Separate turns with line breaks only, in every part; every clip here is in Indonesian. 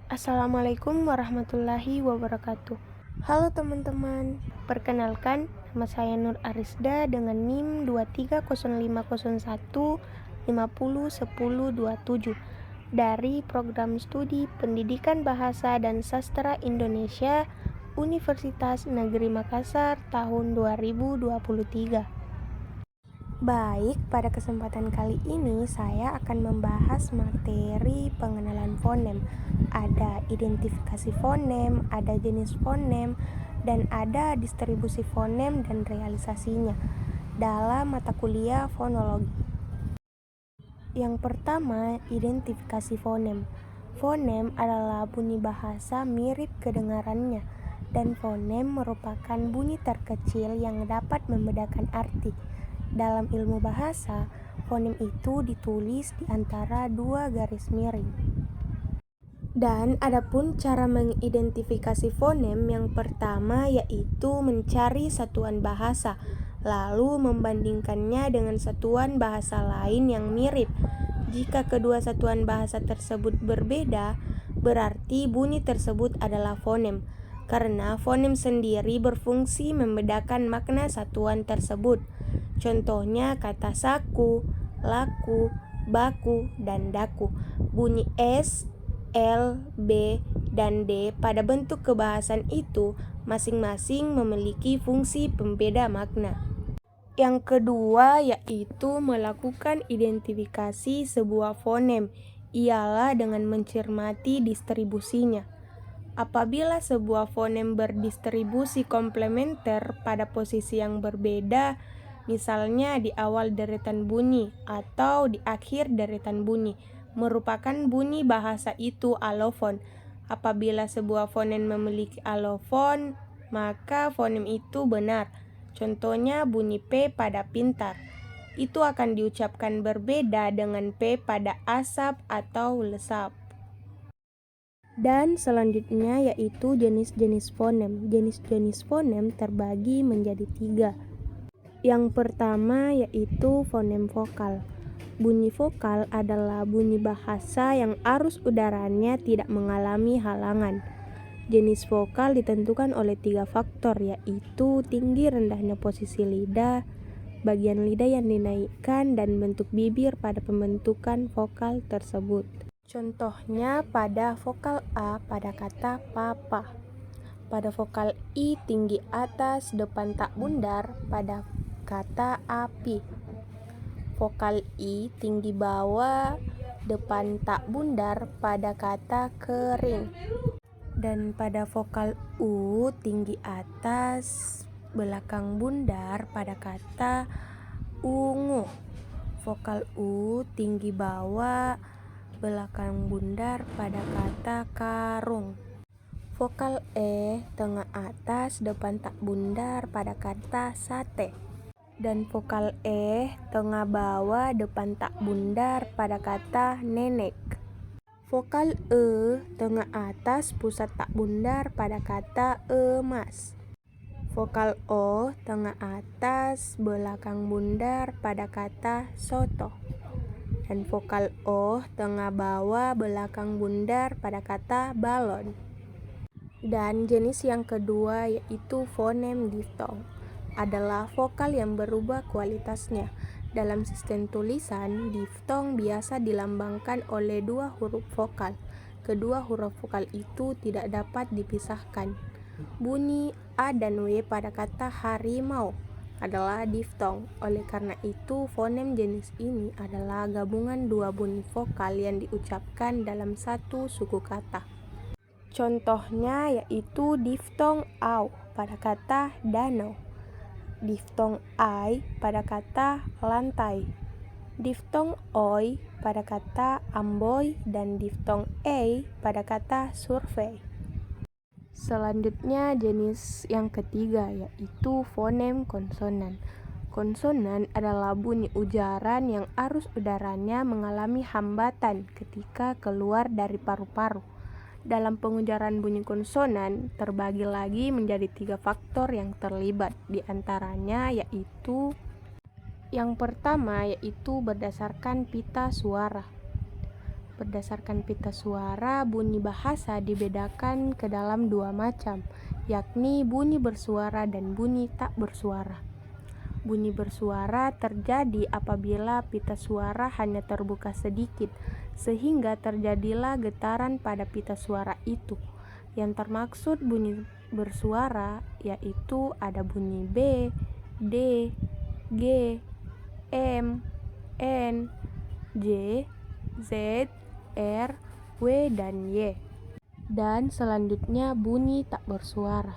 Assalamualaikum warahmatullahi wabarakatuh. Halo teman-teman, perkenalkan nama saya Nur Arisda dengan NIM 230501501027 dari Program Studi Pendidikan Bahasa dan Sastra Indonesia Universitas Negeri Makassar tahun 2023. Baik, pada kesempatan kali ini saya akan membahas materi pengenalan fonem. Ada identifikasi fonem, ada jenis fonem, dan ada distribusi fonem dan realisasinya dalam mata kuliah fonologi. Yang pertama, identifikasi fonem. Fonem adalah bunyi bahasa mirip kedengarannya, dan fonem merupakan bunyi terkecil yang dapat membedakan arti. Dalam ilmu bahasa, fonem itu ditulis di antara dua garis miring. Dan adapun cara mengidentifikasi fonem yang pertama yaitu mencari satuan bahasa, lalu membandingkannya dengan satuan bahasa lain yang mirip. Jika kedua satuan bahasa tersebut berbeda, berarti bunyi tersebut adalah fonem, karena fonem sendiri berfungsi membedakan makna satuan tersebut. Contohnya kata saku, laku, baku, dan daku. Bunyi S, L, B, dan D pada bentuk kebahasan itu masing-masing memiliki fungsi pembeda makna. Yang kedua yaitu melakukan identifikasi sebuah fonem, ialah dengan mencermati distribusinya. Apabila sebuah fonem berdistribusi komplementer pada posisi yang berbeda, misalnya di awal deretan bunyi atau di akhir deretan bunyi, merupakan bunyi bahasa itu alofon. Apabila sebuah fonem memiliki alofon, maka fonem itu benar. Contohnya bunyi P pada pintar. Itu akan diucapkan berbeda dengan P pada asap atau lesap. Dan selanjutnya yaitu jenis-jenis fonem. Jenis-jenis fonem terbagi menjadi 3. Yang pertama yaitu fonem vokal. Bunyi vokal adalah bunyi bahasa yang arus udaranya tidak mengalami halangan. Jenis vokal ditentukan oleh 3 faktor, yaitu tinggi rendahnya posisi lidah, bagian lidah yang dinaikkan, dan bentuk bibir pada pembentukan vokal tersebut. Contohnya pada vokal A pada kata papa, pada vokal I tinggi atas depan tak bundar pada kata api, vokal I tinggi bawah depan tak bundar pada kata kering, dan pada vokal U tinggi atas belakang bundar pada kata ungu, vokal U tinggi bawah belakang bundar pada kata karung, vokal E tengah atas depan tak bundar pada kata sate, dan vokal E tengah bawah depan tak bundar pada kata nenek. Vokal E tengah atas pusat tak bundar pada kata emas. Vokal O tengah atas belakang bundar pada kata soto. Dan vokal O tengah bawah belakang bundar pada kata balon. Dan jenis yang kedua yaitu fonem diftong, adalah vokal yang berubah kualitasnya. Dalam sistem tulisan, diftong biasa dilambangkan oleh 2 huruf vokal. Kedua huruf vokal itu tidak dapat dipisahkan. Bunyi A dan W pada kata harimau adalah diftong. Oleh karena itu, fonem jenis ini adalah gabungan 2 bunyi vokal yang diucapkan dalam satu suku kata. Contohnya yaitu diftong au pada kata danau, diftong ai pada kata lantai, diftong oi pada kata amboi, dan diftong ei pada kata survei. Selanjutnya jenis yang ketiga yaitu fonem konsonan. Konsonan adalah bunyi ujaran yang arus udaranya mengalami hambatan ketika keluar dari paru-paru. Dalam pengujaran bunyi konsonan terbagi lagi menjadi 3 faktor yang terlibat, di antaranya yaitu yang pertama yaitu berdasarkan pita suara. Berdasarkan pita suara, bunyi bahasa dibedakan ke dalam dua macam, yakni bunyi bersuara dan bunyi tak bersuara. Bunyi bersuara terjadi apabila pita suara hanya terbuka sedikit, sehingga terjadilah getaran pada pita suara itu. Yang termaksud bunyi bersuara yaitu ada bunyi B, D, G, M, N, J, Z, R, W, dan Y. Dan selanjutnya bunyi tak bersuara.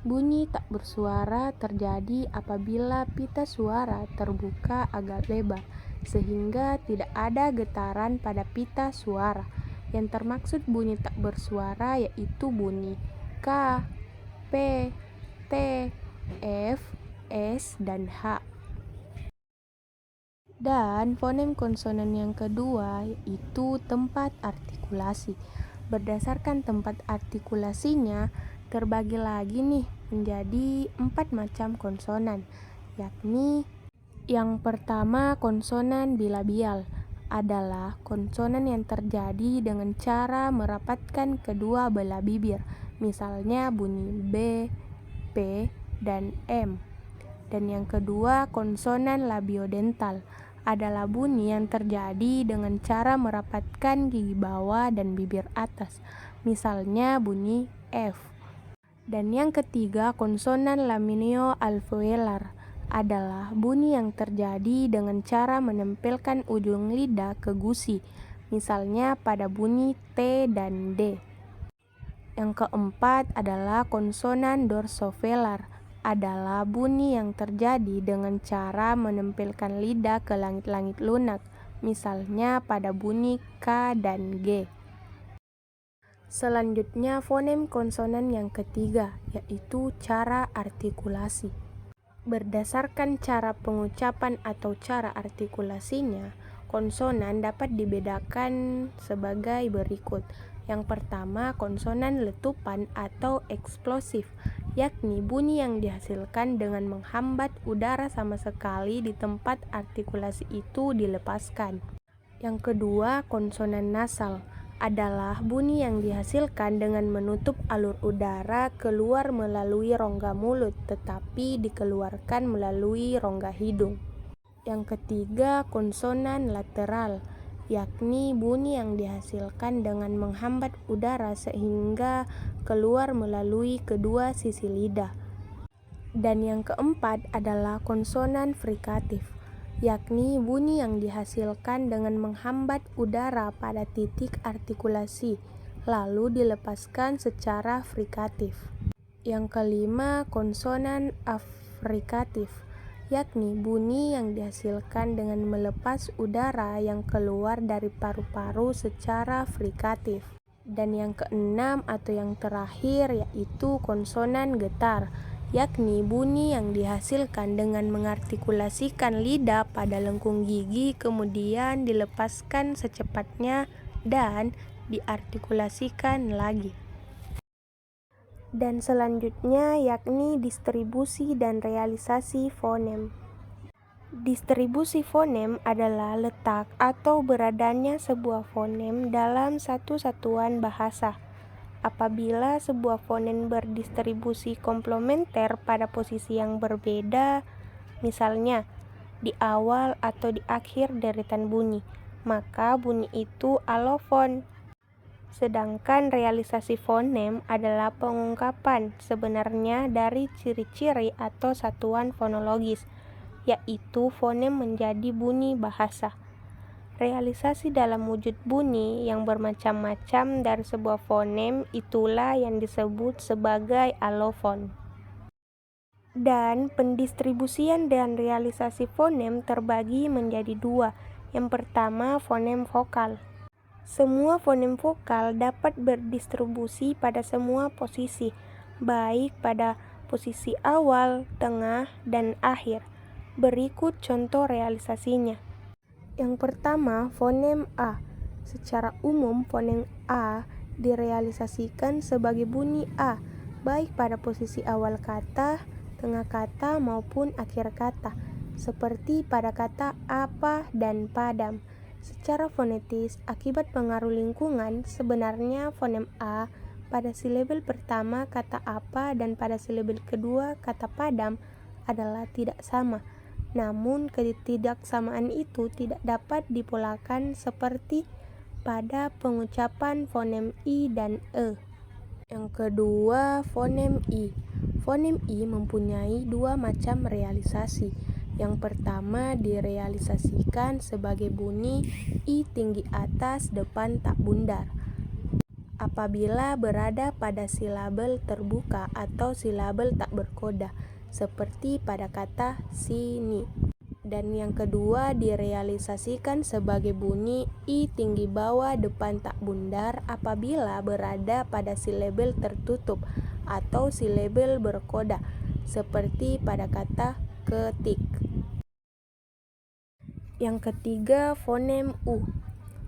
Bunyi tak bersuara terjadi apabila pita suara terbuka agak lebar, sehingga tidak ada getaran pada pita suara. Yang termaksud bunyi tak bersuara yaitu bunyi K, P, T, F, S, dan H. Dan fonem konsonan yang kedua yaitu tempat artikulasi. Berdasarkan tempat artikulasinya terbagi lagi nih menjadi 4 macam konsonan, yakni yang pertama konsonan bilabial adalah konsonan yang terjadi dengan cara merapatkan kedua belah bibir, misalnya bunyi B, P, dan M. Dan yang kedua konsonan labiodental adalah bunyi yang terjadi dengan cara merapatkan gigi bawah dan bibir atas, misalnya bunyi F. Dan yang ketiga konsonan laminio-alveolar adalah bunyi yang terjadi dengan cara menempelkan ujung lidah ke gusi, misalnya pada bunyi T dan D. Yang keempat adalah konsonan dorsovelar, adalah bunyi yang terjadi dengan cara menempelkan lidah ke langit-langit lunak, misalnya pada bunyi K dan G. Selanjutnya fonem konsonan yang ketiga, yaitu cara artikulasi. Berdasarkan cara pengucapan atau cara artikulasinya, konsonan dapat dibedakan sebagai berikut. Yang pertama, konsonan letupan atau eksplosif, yakni bunyi yang dihasilkan dengan menghambat udara sama sekali di tempat artikulasi itu dilepaskan. Yang kedua, konsonan nasal adalah bunyi yang dihasilkan dengan menutup alur udara keluar melalui rongga mulut tetapi dikeluarkan melalui rongga hidung. Yang ketiga, konsonan lateral, yakni bunyi yang dihasilkan dengan menghambat udara sehingga keluar melalui kedua sisi lidah. Dan yang keempat adalah konsonan frikatif, yakni bunyi yang dihasilkan dengan menghambat udara pada titik artikulasi, lalu dilepaskan secara frikatif. Yang kelima, konsonan afrikatif, yakni bunyi yang dihasilkan dengan melepas udara yang keluar dari paru-paru secara frikatif. Dan yang keenam atau yang terakhir yaitu konsonan getar, yakni bunyi yang dihasilkan dengan mengartikulasikan lidah pada lengkung gigi kemudian dilepaskan secepatnya dan diartikulasikan lagi. Dan selanjutnya yakni distribusi dan realisasi fonem. Distribusi fonem adalah letak atau beradanya sebuah fonem dalam satu satuan bahasa. Apabila sebuah fonem berdistribusi komplementer pada posisi yang berbeda, misalnya di awal atau di akhir deretan bunyi, maka bunyi itu alofon. Sedangkan realisasi fonem adalah pengungkapan sebenarnya dari ciri-ciri atau satuan fonologis, yaitu fonem menjadi bunyi bahasa. Realisasi dalam wujud bunyi yang bermacam-macam dari sebuah fonem itulah yang disebut sebagai alofon. Dan pendistribusian dan realisasi fonem terbagi menjadi dua. Yang pertama, fonem vokal. Semua fonem vokal dapat berdistribusi pada semua posisi, baik pada posisi awal, tengah, dan akhir. Berikut contoh realisasinya. Yang pertama, fonem A. Secara umum, fonem A direalisasikan sebagai bunyi A, baik pada posisi awal kata, tengah kata, maupun akhir kata, seperti pada kata apa dan padam. Secara fonetis, akibat pengaruh lingkungan, sebenarnya fonem A pada silabel pertama kata apa dan pada silabel kedua kata padam adalah tidak sama. Namun, ketidaksamaan itu tidak dapat dipolakan seperti pada pengucapan fonem I dan E. Yang kedua, fonem I. Fonem I mempunyai dua macam realisasi. Yang pertama direalisasikan sebagai bunyi I tinggi atas depan tak bundar apabila berada pada silabel terbuka atau silabel tak berkoda, seperti pada kata sini. Dan yang kedua direalisasikan sebagai bunyi I tinggi bawah depan tak bundar apabila berada pada silabel tertutup atau silabel berkoda, seperti pada kata ketik. Yang ketiga, fonem U.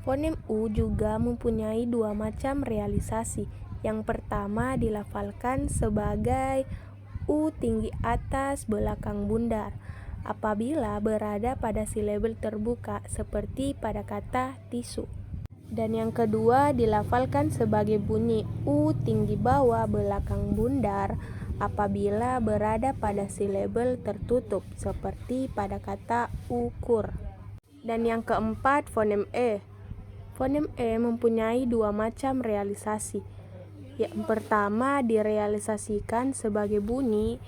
Fonem U juga mempunyai dua macam realisasi. Yang pertama dilafalkan sebagai U tinggi atas belakang bundar apabila berada pada silabel terbuka seperti pada kata tisu. Dan yang kedua dilafalkan sebagai bunyi U tinggi bawah belakang bundar apabila berada pada silabel tertutup seperti pada kata ukur. Dan yang keempat, fonem E. Fonem E mempunyai dua macam realisasi. Yang pertama direalisasikan sebagai bunyi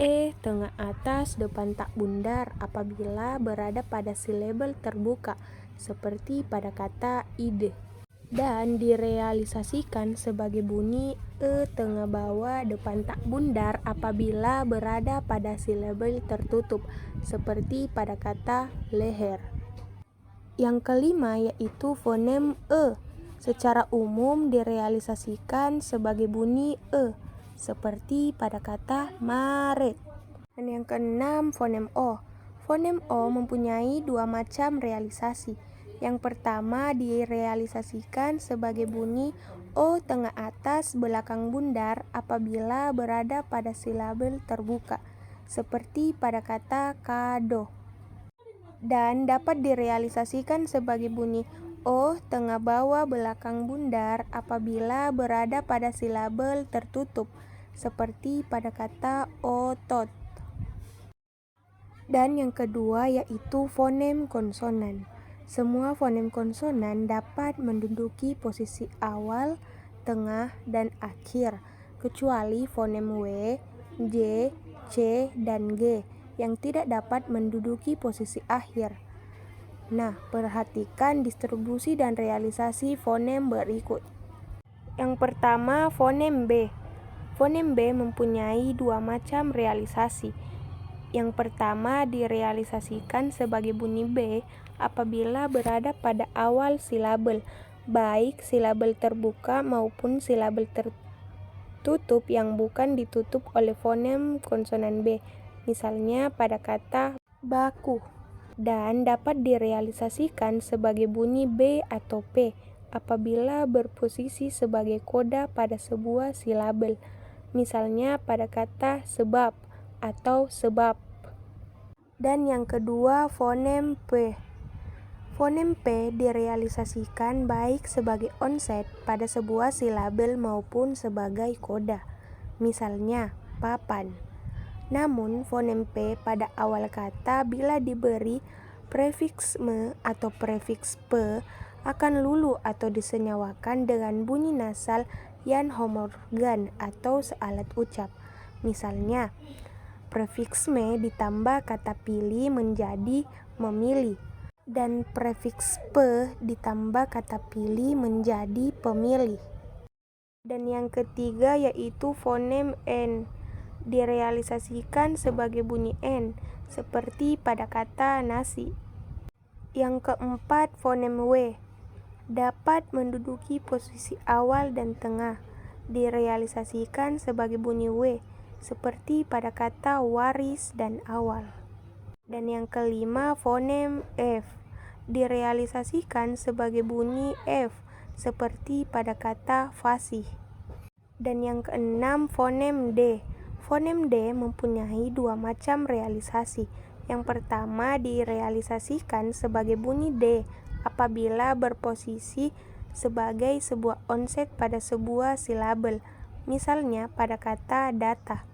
E tengah atas depan tak bundar apabila berada pada silabel terbuka seperti pada kata ide. Dan direalisasikan sebagai bunyi E tengah bawah depan tak bundar apabila berada pada silabel tertutup seperti pada kata leher. Yang kelima yaitu fonem E. Secara umum direalisasikan sebagai bunyi E seperti pada kata Maret. Dan yang keenam, fonem O. Fonem O mempunyai dua macam realisasi. Yang pertama direalisasikan sebagai bunyi O tengah atas belakang bundar apabila berada pada silabel terbuka, seperti pada kata kado. Dan dapat direalisasikan sebagai bunyi O tengah bawah belakang bundar apabila berada pada silabel tertutup, seperti pada kata otot. Dan yang kedua yaitu fonem konsonan. Semua fonem konsonan dapat menduduki posisi awal, tengah, dan akhir, kecuali fonem W, J, C, dan G yang tidak dapat menduduki posisi akhir. Nah, perhatikan distribusi dan realisasi fonem berikut. Yang pertama, fonem B. Fonem B mempunyai dua macam realisasi. Yang pertama direalisasikan sebagai bunyi B apabila berada pada awal silabel, baik silabel terbuka maupun silabel tertutup yang bukan ditutup oleh fonem konsonan B, misalnya pada kata baku. Dan dapat direalisasikan sebagai bunyi B atau P apabila berposisi sebagai koda pada sebuah silabel, misalnya pada kata sebab atau sebab. Dan yang kedua, fonem P. Fonem P direalisasikan baik sebagai onset pada sebuah silabel maupun sebagai koda, misalnya papan. Namun, fonem P pada awal kata bila diberi prefiks me atau prefiks p akan lulu atau disenyawakan dengan bunyi nasal yang homorgan atau sealat ucap. Misalnya, prefiks me ditambah kata pilih menjadi memilih, dan prefiks p ditambah kata pilih menjadi pemilih. Dan yang ketiga yaitu fonem N. Direalisasikan sebagai bunyi N, seperti pada kata nasi. Yang keempat, fonem W. Dapat menduduki posisi awal dan tengah. Direalisasikan sebagai bunyi W, seperti pada kata waris dan awal. Dan yang kelima, fonem F. Direalisasikan sebagai bunyi F, seperti pada kata fasih. Dan yang keenam, fonem D. Fonem D mempunyai dua macam realisasi. Yang pertama direalisasikan sebagai bunyi D apabila berposisi sebagai sebuah onset pada sebuah silabel, misalnya pada kata data.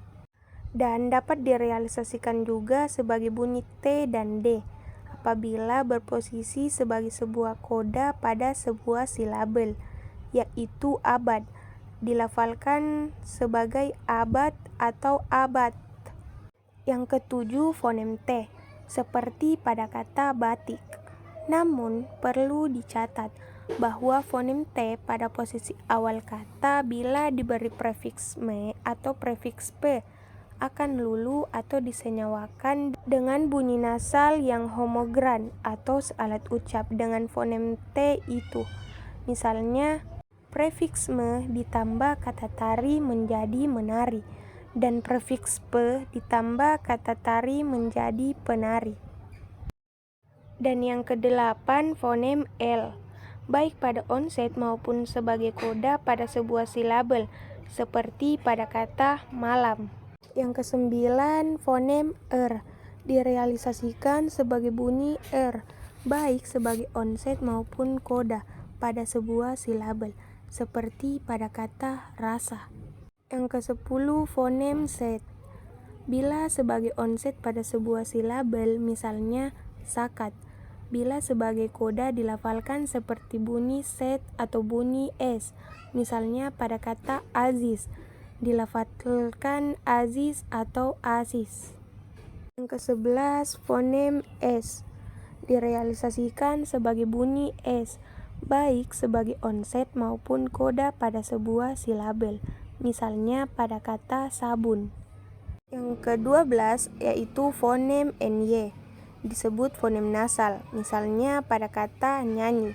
Dan dapat direalisasikan juga sebagai bunyi T dan D apabila berposisi sebagai sebuah koda pada sebuah silabel, yaitu abad, dilafalkan sebagai abad atau abad. Yang ketujuh, fonem T, seperti pada kata batik. Namun, perlu dicatat bahwa fonem T pada posisi awal kata bila diberi prefiks me atau prefiks p akan lulu atau disenyawakan dengan bunyi nasal yang homogran atau sealat ucap dengan fonem T itu. Misalnya, prefiks me ditambah kata tari menjadi menari, dan prefiks pe ditambah kata tari menjadi penari. Dan yang kedelapan, fonem L, baik pada onset maupun sebagai koda pada sebuah silabel, seperti pada kata malam. Yang kesembilan, fonem R, direalisasikan sebagai bunyi R, baik sebagai onset maupun koda pada sebuah silabel, seperti pada kata rasa. Yang ke-10, fonem Z, bila sebagai onset pada sebuah silabel, misalnya sakat. Bila sebagai koda dilafalkan seperti bunyi Z atau bunyi S, misalnya pada kata aziz, dilafalkan aziz atau asis. Yang ke-11, fonem S, direalisasikan sebagai bunyi S, baik sebagai onset maupun koda pada sebuah silabel, misalnya pada kata sabun. Yang ke-12 yaitu fonem NY, disebut fonem nasal, misalnya pada kata nyanyi.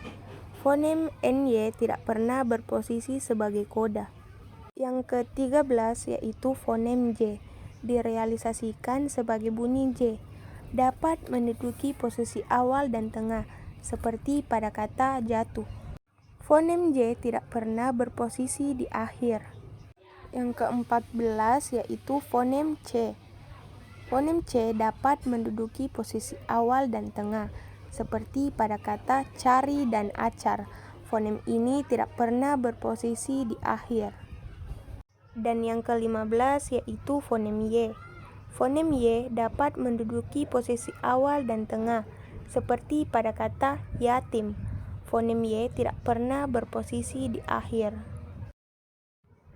Fonem NY tidak pernah berposisi sebagai koda. Yang ke-13 yaitu fonem J, direalisasikan sebagai bunyi J, dapat menduduki posisi awal dan tengah, seperti pada kata jatuh. Fonem J tidak pernah berposisi di akhir. Yang ke-14 yaitu fonem C. Fonem C dapat menduduki posisi awal dan tengah, seperti pada kata cari dan acar. Fonem ini tidak pernah berposisi di akhir. Dan yang ke-15 yaitu fonem Y. Fonem Y dapat menduduki posisi awal dan tengah, seperti pada kata yatim. Fonem Y tidak pernah berposisi di akhir.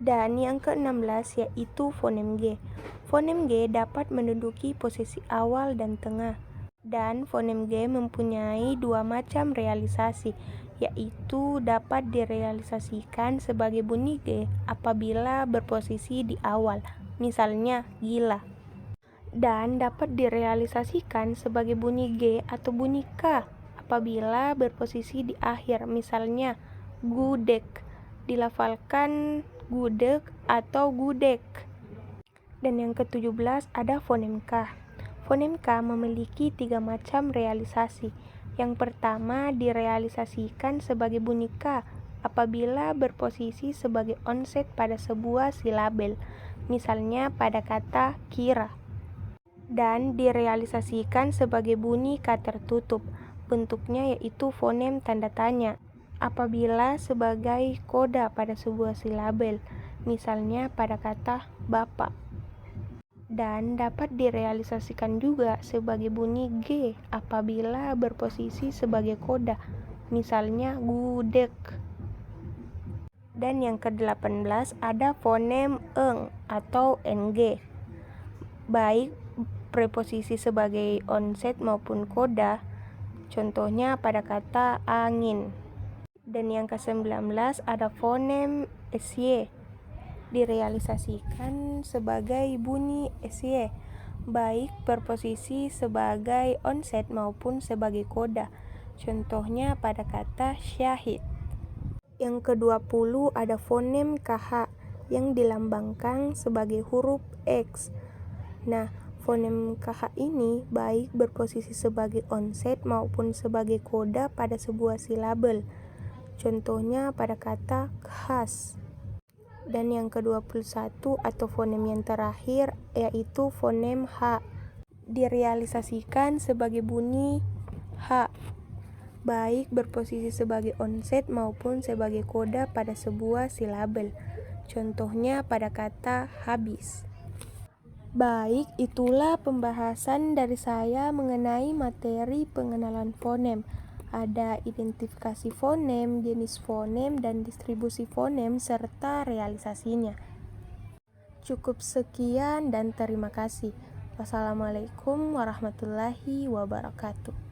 Dan yang ke-16 yaitu fonem G. Fonem G dapat menduduki posisi awal dan tengah. Dan fonem G mempunyai dua macam realisasi, yaitu dapat direalisasikan sebagai bunyi G apabila berposisi di awal, misalnya gila. Dan dapat direalisasikan sebagai bunyi G atau bunyi K apabila berposisi di akhir, misalnya gudeg, dilafalkan gudeg atau gudeg. Dan yang ke-17 ada fonem K. Fonem K memiliki tiga macam realisasi. Yang pertama, direalisasikan sebagai bunyi K apabila berposisi sebagai onset pada sebuah silabel, misalnya pada kata kira. Dan direalisasikan sebagai bunyi K tertutup, bentuknya yaitu fonem tanda tanya, apabila sebagai koda pada sebuah silabel, misalnya pada kata bapak. Dan dapat direalisasikan juga sebagai bunyi G apabila berposisi sebagai koda, misalnya gudeg. Dan yang ke-18 ada fonem eng atau NG, baik preposisi sebagai onset maupun koda, contohnya pada kata angin. Dan yang ke-19 ada fonem SY, direalisasikan sebagai bunyi SY, baik berposisi sebagai onset maupun sebagai koda, contohnya pada kata syahid. Yang ke-20 ada fonem KH yang dilambangkan sebagai huruf X. Nah, fonem KH ini baik berposisi sebagai onset maupun sebagai koda pada sebuah silabel, contohnya pada kata khas. Dan yang ke-21 atau fonem yang terakhir yaitu fonem H, direalisasikan sebagai bunyi H, baik berposisi sebagai onset maupun sebagai koda pada sebuah silabel. Contohnya pada kata habis. Baik, itulah pembahasan dari saya mengenai materi pengenalan fonem. Ada identifikasi fonem, jenis fonem, dan distribusi fonem, serta realisasinya. Cukup sekian dan terima kasih. Wassalamualaikum warahmatullahi wabarakatuh.